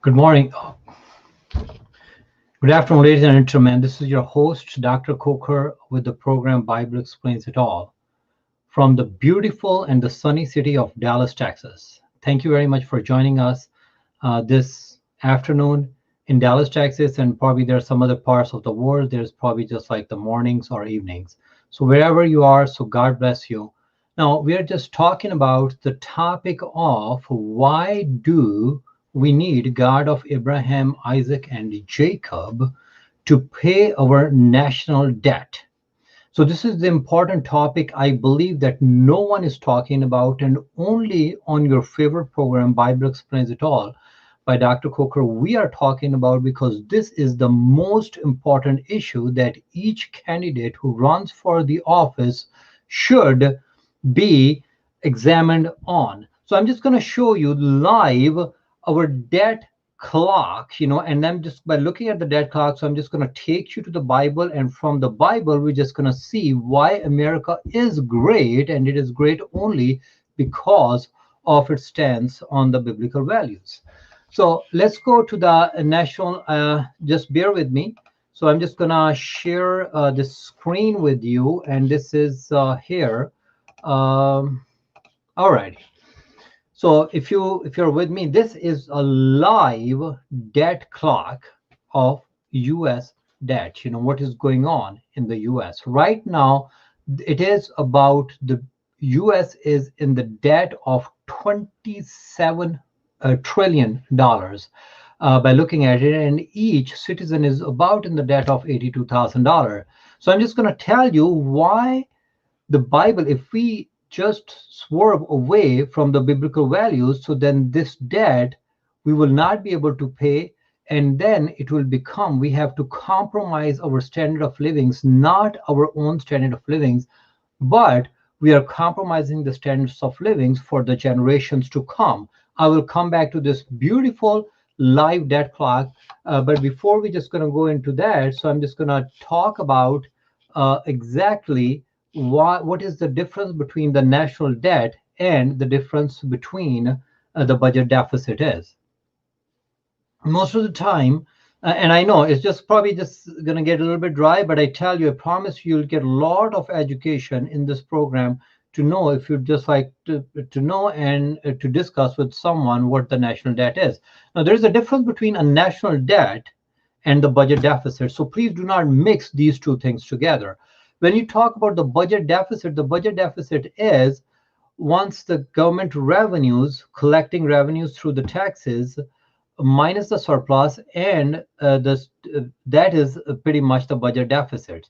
Good morning. Good afternoon, ladies and gentlemen. This is your host, Dr. Khokhar, with the program Bible Explains It All from the beautiful and the sunny city of Dallas, Texas. Thank you very much for joining us this afternoon in Dallas, Texas, and probably there are some other parts of the world. There's probably just like the mornings or evenings. So wherever you are, so God bless you. Now, we are just talking about the topic of why do we need God of Abraham, Isaac, and Jacob to pay our national debt. So this is the important topic I believe that no one is talking about, and only on your favorite program, Bible Explains It All, by Dr. Coker, we are talking about, because this is the most important issue that each candidate who runs for the office should be examined on. So I'm just going to show you live our debt clock, and I'm just by looking at the debt clock. So I'm just going to take you to the Bible, and from the Bible, we're just going to see why America is great, and it is great only because of its stance on the biblical values. So let's go to the national, just bear with me. So I'm just going to share the screen with you, and this is here. All right. So if you're with me, this is a live debt clock of U.S. debt. What is going on in the U.S. right now. It is about the U.S. is in the debt of $27 trillion by looking at it, and each citizen is about in the debt of $82,000. So I'm just going to tell you why the Bible, if we just swerve away from the biblical values, so then this debt we will not be able to pay, and then it will become we have to compromise our standard of livings, not our own standard of livings, but we are compromising the standards of livings for the generations to come. I will come back to this beautiful live debt clock, but before we just going to go into that, so I'm just going to talk about exactly what is the difference between the national debt and the difference between the budget deficit is. Most of the time, and I know it's just probably just going to get a little bit dry, but I tell you, I promise you'll get a lot of education in this program to know, if you'd just like to know and to discuss with someone what the national debt is. Now, there's a difference between a national debt and the budget deficit. So please do not mix these two things together. When you talk about the budget deficit is once the government revenues, collecting revenues through the taxes, minus the surplus, and that is pretty much the budget deficit.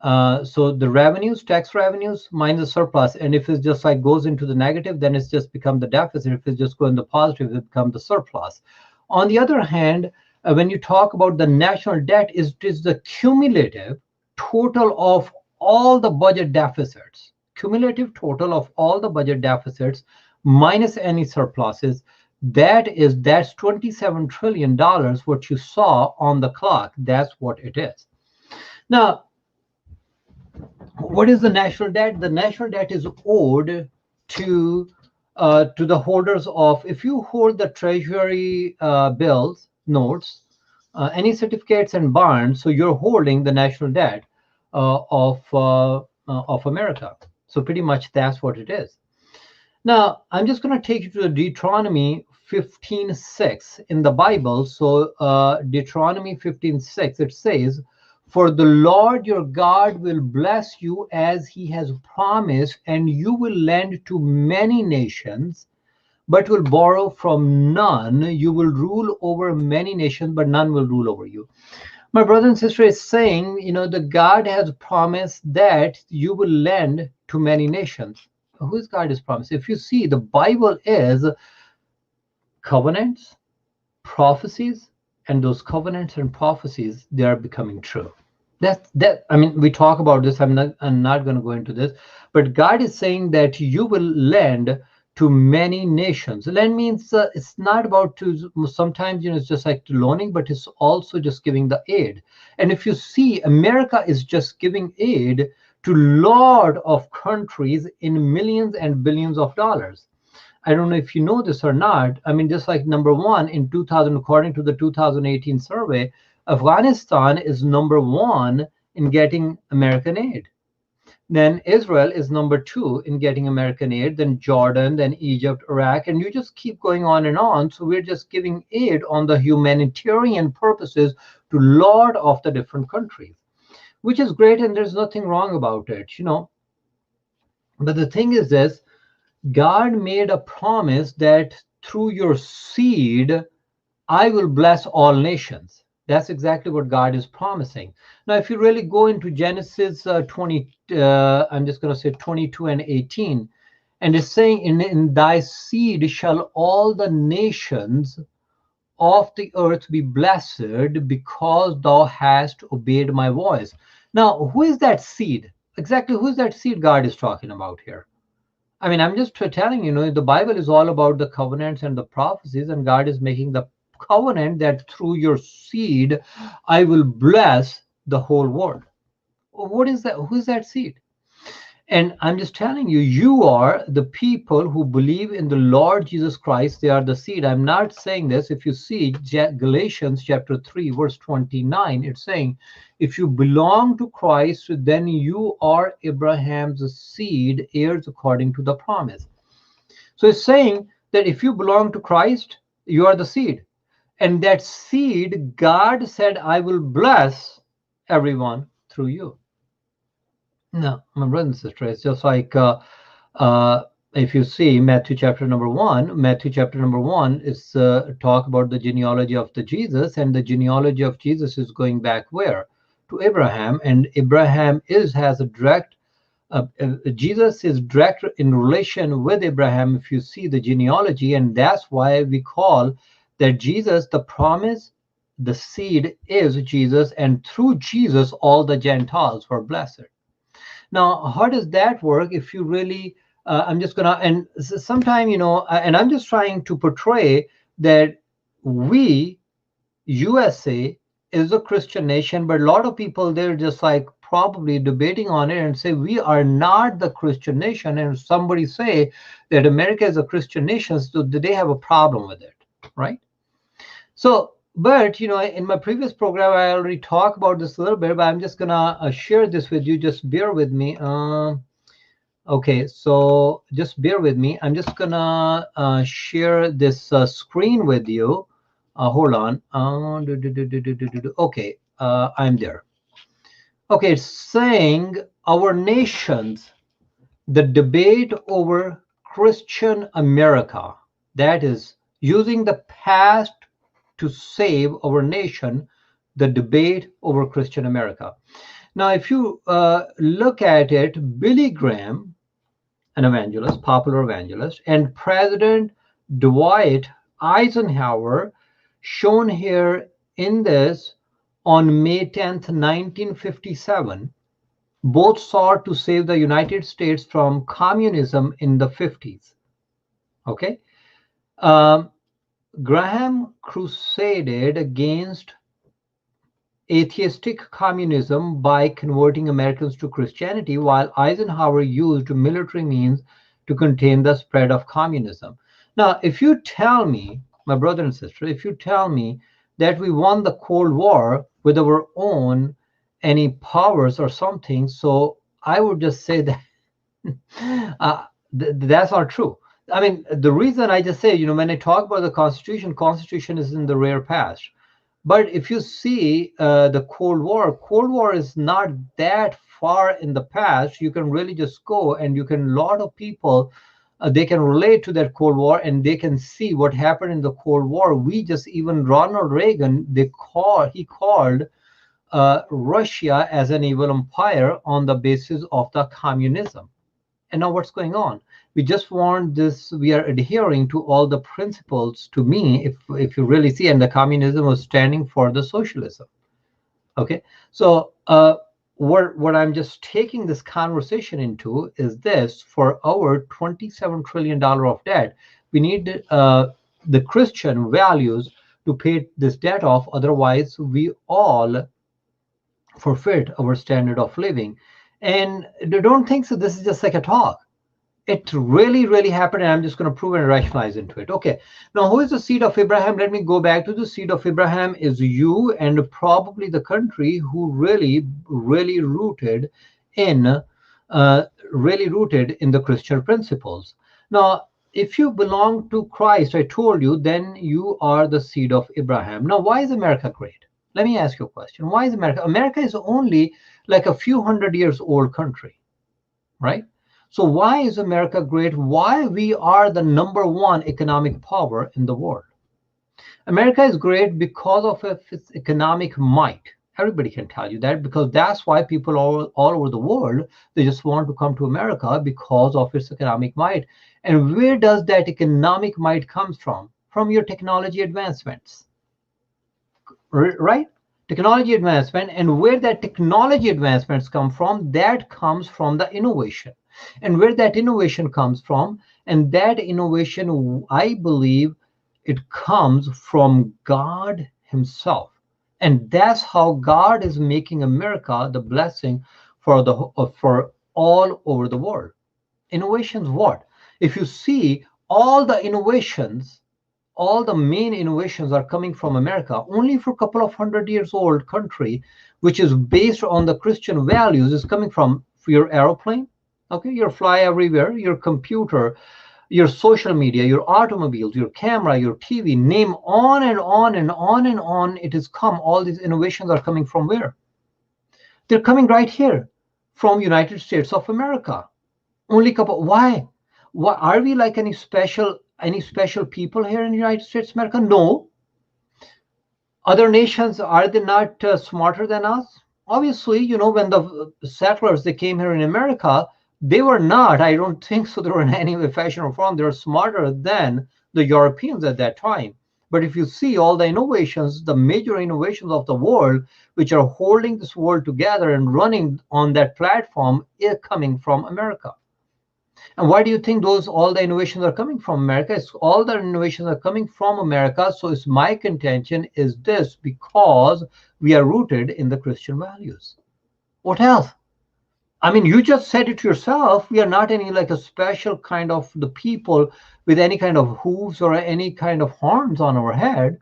So the revenues, tax revenues, minus the surplus, and if it's just like goes into the negative, then it's just become the deficit. If it's just going the positive, it becomes the surplus. On the other hand, when you talk about the national debt, it is the cumulative total of all the budget deficits, cumulative total of all the budget deficits minus any surpluses. That's $27 trillion, what you saw on the clock. That's what it is. Now, what is the national debt? The national debt is owed to the holders of, if you hold the treasury bills, notes, any certificates and bonds, so you're holding the national debt of America. So pretty much that's what it is. Now, I'm just going to take you to the Deuteronomy 15:6 in the Bible. So Deuteronomy 15:6, it says, "For the Lord your God will bless you as he has promised, and you will lend to many nations, but will borrow from none. You will rule over many nations, but none will rule over you." My brother and sister is saying, the God has promised that you will lend to many nations. Whose God is promised? If you see, the Bible is covenants, prophecies, and those covenants and prophecies, they are becoming true. That I mean, we talk about this. I'm not going to go into this, but God is saying that you will lend to many nations. Lend means it's not about to, sometimes it's just like loaning, but it's also just giving the aid. And if you see, America is just giving aid to lot of countries in millions and billions of dollars. I don't know if you know this or not. I mean, just like number one in 2000, according to the 2018 survey, Afghanistan is number one in getting American aid. Then Israel is number two in getting American aid, then Jordan, then Egypt, Iraq, and you just keep going on and on. So we're just giving aid on the humanitarian purposes to a lot of the different countries, which is great, and there's nothing wrong about it, you know. But the thing is this, God made a promise that through your seed, I will bless all nations. That's exactly what God is promising. Now, if you really go into Genesis 20, I'm just going to say 22 and 18, and it's saying, in thy seed shall all the nations of the earth be blessed, because thou hast obeyed my voice. Now, who is that seed? Exactly, who is that seed God is talking about here? I mean, I'm just telling you, the Bible is all about the covenants and the prophecies, and God is making the covenant that through your seed, I will bless the whole world. What is that? Who is that seed? And I'm just telling you, you are the people who believe in the Lord Jesus Christ. They are the seed. I'm not saying this. If you see Galatians chapter 3, verse 29, it's saying, if you belong to Christ, then you are Abraham's seed, heirs according to the promise. So it's saying that if you belong to Christ, you are the seed. And that seed, God said, I will bless everyone through you. No, my brother and sister, it's just like if you see Matthew chapter number 1 is talk about the genealogy of the Jesus, and the genealogy of Jesus is going back where? To Abraham, and Abraham has a direct, Jesus is direct in relation with Abraham if you see the genealogy, and that's why we call that Jesus, the promise, the seed is Jesus, and through Jesus all the Gentiles were blessed. Now, how does that work if you really, I'm just going to, and sometime, and I'm just trying to portray that we, USA, is a Christian nation, but a lot of people, they're just like probably debating on it and say, we are not the Christian nation. And somebody say that America is a Christian nation, so they have a problem with it, right? So, but in my previous program, I already talked about this a little bit, but I'm just gonna share this with you. Just bear with me. Okay, so just bear with me. I'm just gonna share this screen with you. Hold on. Okay, I'm there. Okay, it's saying our nations, the debate over Christian America, that is using the past to save our nation, the debate over Christian America. Now, if you look at it, Billy Graham, an evangelist, popular evangelist, and President Dwight Eisenhower, shown here in this on May 10th, 1957, both sought to save the United States from communism in the 50s. Okay? Graham crusaded against atheistic communism by converting Americans to Christianity, while Eisenhower used military means to contain the spread of communism. Now, if you tell me, my brother and sister, if you tell me that we won the Cold War with our own any powers or something, so I would just say that that's not true. I mean, the reason I just say, when I talk about the Constitution is in the rare past. But if you see the Cold War is not that far in the past. You can really just go, and a lot of people, they can relate to that Cold War, and they can see what happened in the Cold War. Even Ronald Reagan, he called Russia as an evil empire on the basis of the communism. And now what's going on? We just want this, we are adhering to all the principles, to me, if you really see, and the communism was standing for the socialism. Okay, so what I'm just taking this conversation into is this: for our $27 trillion of debt, we need the Christian values to pay this debt off. Otherwise, we all forfeit our standard of living. And don't think so. This is just like a talk. It really, really happened, and I'm just going to prove and rationalize into it. Okay. Now, who is the seed of Abraham? Let me go back to the seed of Abraham is you, and probably the country who really, really rooted in, really rooted in the Christian principles. Now, if you belong to Christ, I told you, then you are the seed of Abraham. Now, why is America great? Let me ask you a question. Why is America? America is only like a few hundred years old country, right? So why is America great? Why we are the number one economic power in the world? America is great because of its economic might. Everybody can tell you that, because that's why people all over the world, they just want to come to America because of its economic might. And where does that economic might comes from? From your technology advancements, right? Technology advancement, and where that technology advancements come from, that comes from the innovation. And where that innovation comes from, and that innovation, I believe, it comes from God Himself. And that's how God is making America the blessing for for all over the world. Innovations, what? If you see all the innovations, all the main innovations are coming from America. Only for a couple of 100 years old country, which is based on the Christian values, is coming from your aeroplane, okay, your fly everywhere, your computer, your social media, your automobiles, your camera, your TV, name on and on and on and on. It has come. All these innovations are coming from where? They're coming right here from United States of America. Only couple. Why? Why are we like any special people here in the United States of America? No. Other nations, are they not smarter than us? Obviously, when the settlers they came here in America, they were not. I don't think so. They were in any way, fashion, or form. They were smarter than the Europeans at that time. But if you see all the innovations, the major innovations of the world, which are holding this world together and running on that platform, is coming from America. And why do you think those all the innovations are coming from America? It's all the innovations are coming from America. So it's my contention is this, because we are rooted in the Christian values. What else? I mean, you just said it yourself. We are not any like a special kind of the people with any kind of hooves or any kind of horns on our head.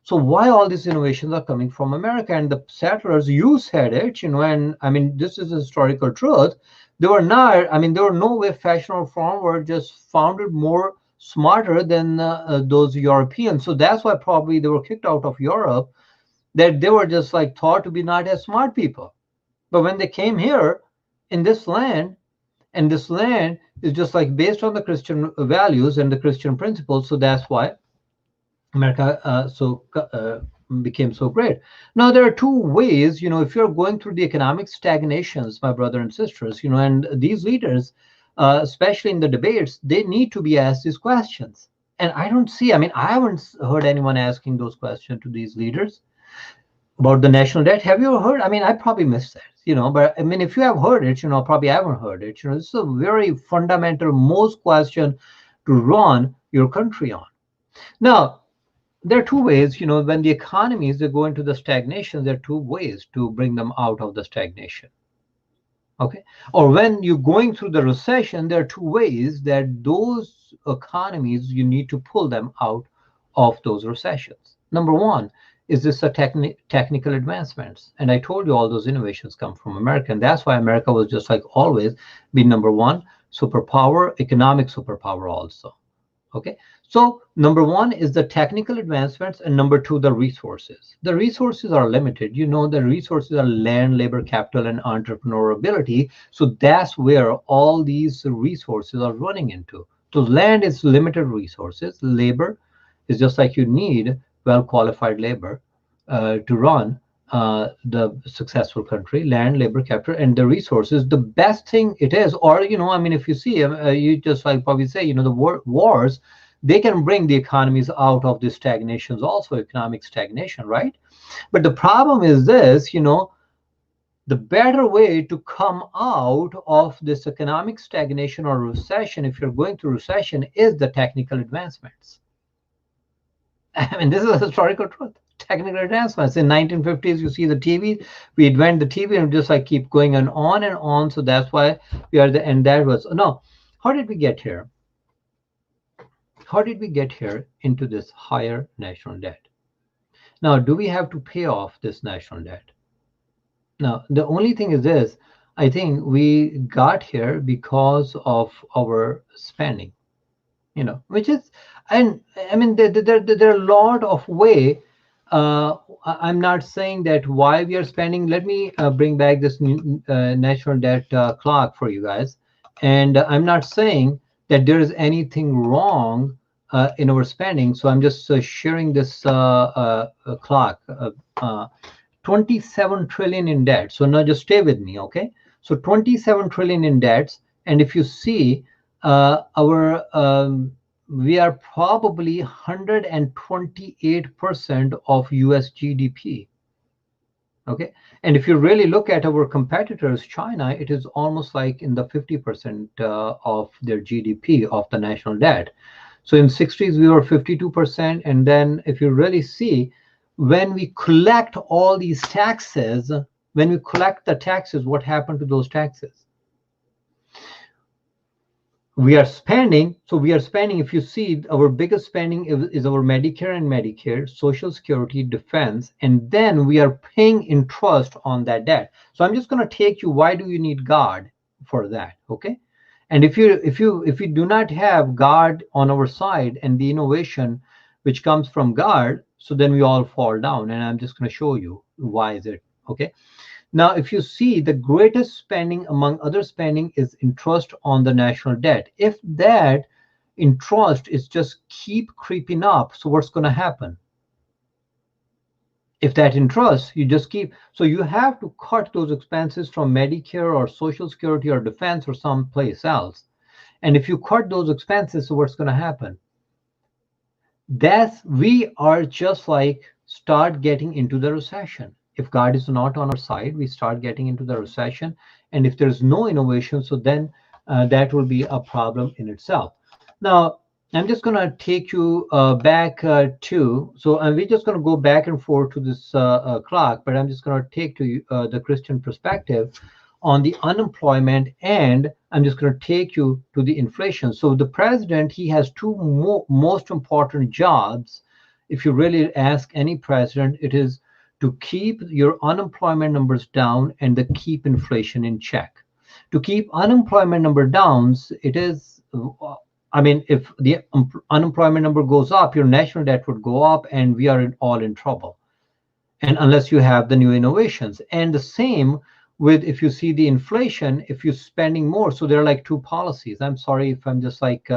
So why all these innovations are coming from America? And the settlers, you said it, and I mean, this is a historical truth. They were not, I mean, there were no way fashion or form were just founded more smarter than those Europeans. So that's why probably they were kicked out of Europe, that they were just like thought to be not as smart people. But when they came here in this land, and this land is just like based on the Christian values and the Christian principles, so that's why America became so great. Now there are two ways, if you're going through the economic stagnations, my brother and sisters, and these leaders, especially in the debates, they need to be asked these questions. And I don't see, I mean, I haven't heard anyone asking those questions to these leaders about the national debt. Have you heard? I mean, I probably missed that, but I mean, if you have heard it, probably I haven't heard it. This is a very fundamental, most question to run your country on. Now, there are two ways, when the economies they go into the stagnation, there are two ways to bring them out of the stagnation. Okay. Or when you're going through the recession, there are two ways that those economies you need to pull them out of those recessions. Number one is this a technical advancements. And I told you all those innovations come from America. And that's why America was just like always be number one superpower, economic superpower also. Okay, so number one is the technical advancements, and number two, the resources. The resources are limited. The resources are land, labor, capital, and entrepreneurability. So that's where all these resources are running into. So land is limited resources. Labor is just like you need well-qualified labor to run the successful country. Land, labor, capital, and the resources. The best thing it is, or I mean, if you see, you just like probably say, the wars, they can bring the economies out of these stagnations, also economic stagnation, right? But the problem is this, the better way to come out of this economic stagnation or recession, if you're going through recession, is the technical advancements. I mean, this is a historical truth. Technical advancements. In 1950s, you see the TV. We invent the TV and just like keep going and on and on. So that's why we are the, and that was no. How did we get here? How did we get here into this higher national debt? Now, do we have to pay off this national debt? Now, the only thing is this, I think we got here because of our spending, which is, and I mean, there are a lot of way. I'm not saying that why we are spending. Let me bring back this new, national debt clock for you guys. And I'm not saying that there is anything wrong in our spending. So I'm just sharing this clock. 27 trillion in debt. So now just stay with me, okay? So 27 trillion in debts, and if you see our we are probably 128% of US GDP. Okay, and if you really look at our competitors, China, it is almost like in the 50% of their GDP of the national debt. So in 60s we were 52%, and then if you really see, when we collect all these taxes, when we collect the taxes, what happened to those taxes? We are spending, so we are spending, if you see, our biggest spending is our Medicare and Medicare, Social Security, defense, and then we are paying interest on that debt. So I'm just going to take you, why do you need God for that? Okay, and if we do not have God on our side and the innovation which comes from God, so then we all fall down, and I'm just going to show you why is it. Okay, now if you see, the greatest spending among other spending is interest on the national debt. If that interest is just keep creeping up, so what's going to happen? If that interest you just keep, so you have to cut those expenses from Medicare or Social Security or defense or someplace else. And if you cut those expenses, so what's going to happen? That's, we are just like start getting into the recession. If God is not on our side, we start getting into the recession. And if there's no innovation, so then that will be a problem in itself. Now, I'm just going to take you back to, so we're just going to go back and forth to this clock, but I'm just going to take to you the Christian perspective on the unemployment, and I'm just going to take you to the inflation. So the president, he has two most important jobs. If you really ask any president, it is to keep your unemployment numbers down and to keep inflation in check. To keep unemployment number down, it is, I mean, if the unemployment number goes up, your national debt would go up, and we are all in trouble. And unless you have the new innovations. And the same with, if you see the inflation, if you're spending more, so there are like two policies. I'm sorry if I'm just like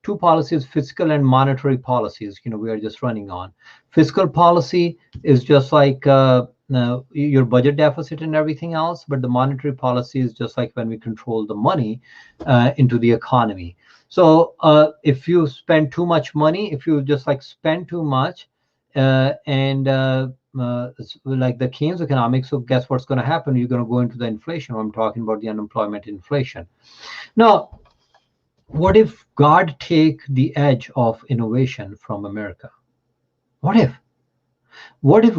two policies, fiscal and monetary policies, we are just running on. Fiscal policy is just like your budget deficit and everything else, but the monetary policy is just like when we control the money into the economy. So if you spend too much money, if you just like spend too much, and like the Keynes economics, so guess what's going to happen? You're going to go into the inflation. I'm talking about the unemployment inflation. Now, what if God take the edge of innovation from America? What if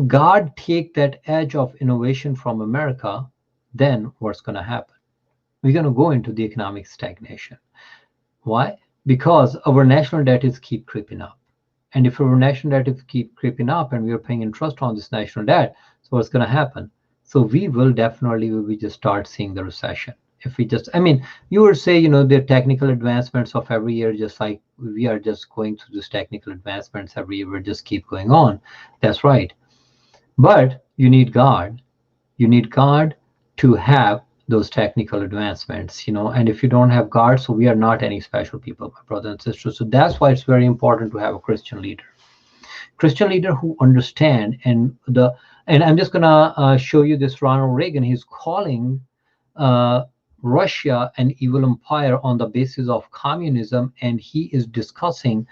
God take that edge of innovation from America? Then what's going to happen? We're going to go into the economic stagnation. Why? Because our national debt is keep creeping up. And if our national debt is keep creeping up and we are paying interest on this national debt, so what's going to happen? So we will definitely, we just start seeing the recession. If we just, I mean, you would say, the technical advancements of every year, just like we are just going through these technical advancements every year, we just keep going on. That's right. But you need God. You need God to have those technical advancements, and if you don't have God, so we are not any special people, my brothers and sisters. So that's why it's very important to have a Christian leader who understand. And I'm just gonna show you this. Ronald Reagan, he's calling Russia an evil empire on the basis of communism, and he is discussing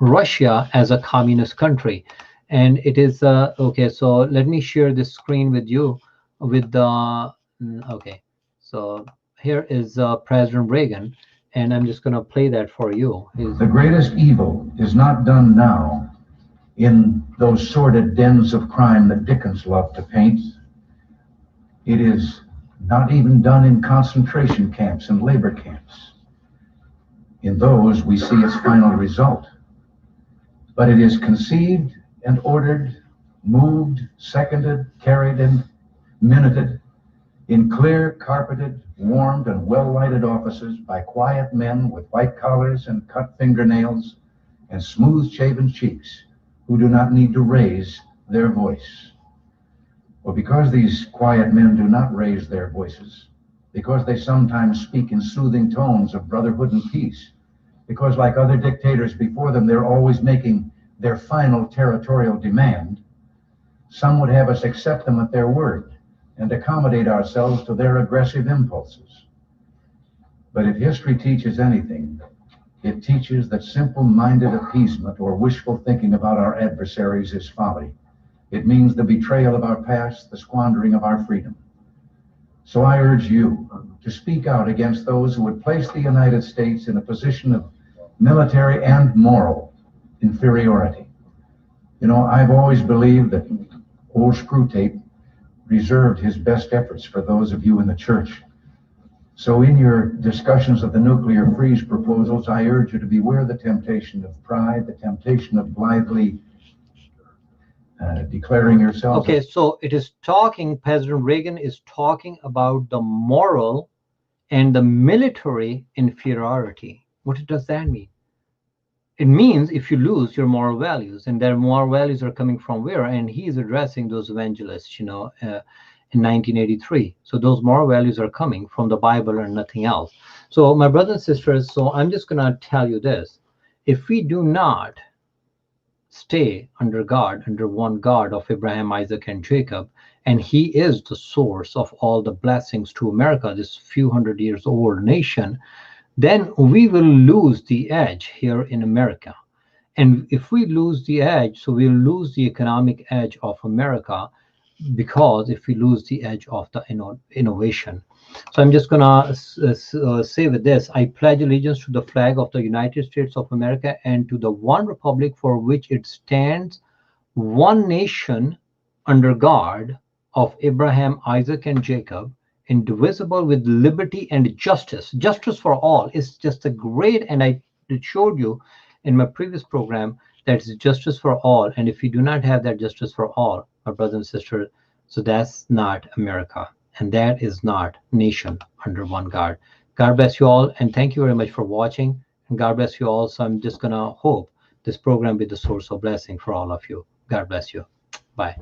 Russia as a communist country. And it is okay, so let me share this screen with you with the okay, so here is President Reagan, and I'm just going to play that for you. The greatest evil is not done now in those sordid dens of crime that Dickens loved to paint. It is not even done in concentration camps and labor camps. In those, we see its final result. But it is conceived and ordered, moved, seconded, carried, and minuted in clear, carpeted, warmed, and well-lighted offices by quiet men with white collars and cut fingernails and smooth-shaven cheeks who do not need to raise their voice. Well, because these quiet men do not raise their voices, because they sometimes speak in soothing tones of brotherhood and peace, because like other dictators before them, they're always making their final territorial demand, some would have us accept them at their word and accommodate ourselves to their aggressive impulses. But if history teaches anything, it teaches that simple-minded appeasement or wishful thinking about our adversaries is folly. It means the betrayal of our past, the squandering of our freedom. So I urge you to speak out against those who would place the United States in a position of military and moral inferiority. You know, I've always believed that old Screwtape reserved his best efforts for those of you in the church. So in your discussions of the nuclear freeze proposals, I urge you to beware the temptation of pride, the temptation of blithely declaring yourself. Okay, so it is talking, President Reagan is talking about the moral and the military inferiority. What does that mean? It means if you lose your moral values, and their moral values are coming from where? And he is addressing those evangelists, in 1983. So those moral values are coming from the Bible and nothing else. So my brothers and sisters, so I'm just going to tell you this. If we do not stay under God, under one God of Abraham, Isaac, and Jacob, and he is the source of all the blessings to America, this few hundred years old nation, then we will lose the edge here in America. And if we lose the edge, so we'll lose the economic edge of America, because if we lose the edge of the innovation. So I'm just gonna say with this, I pledge allegiance to the flag of the United States of America and to the one republic for which it stands, one nation under God of Abraham, Isaac, and Jacob, indivisible, with liberty and justice. Justice for all is just a great, and I showed you in my previous program that it's justice for all. And if we do not have that justice for all, my brothers and sisters, so that's not America, and that is not nation under one God. God bless you all, and thank you very much for watching, and God bless you all. So I'm just gonna hope this program be the source of blessing for all of you. God bless you. Bye.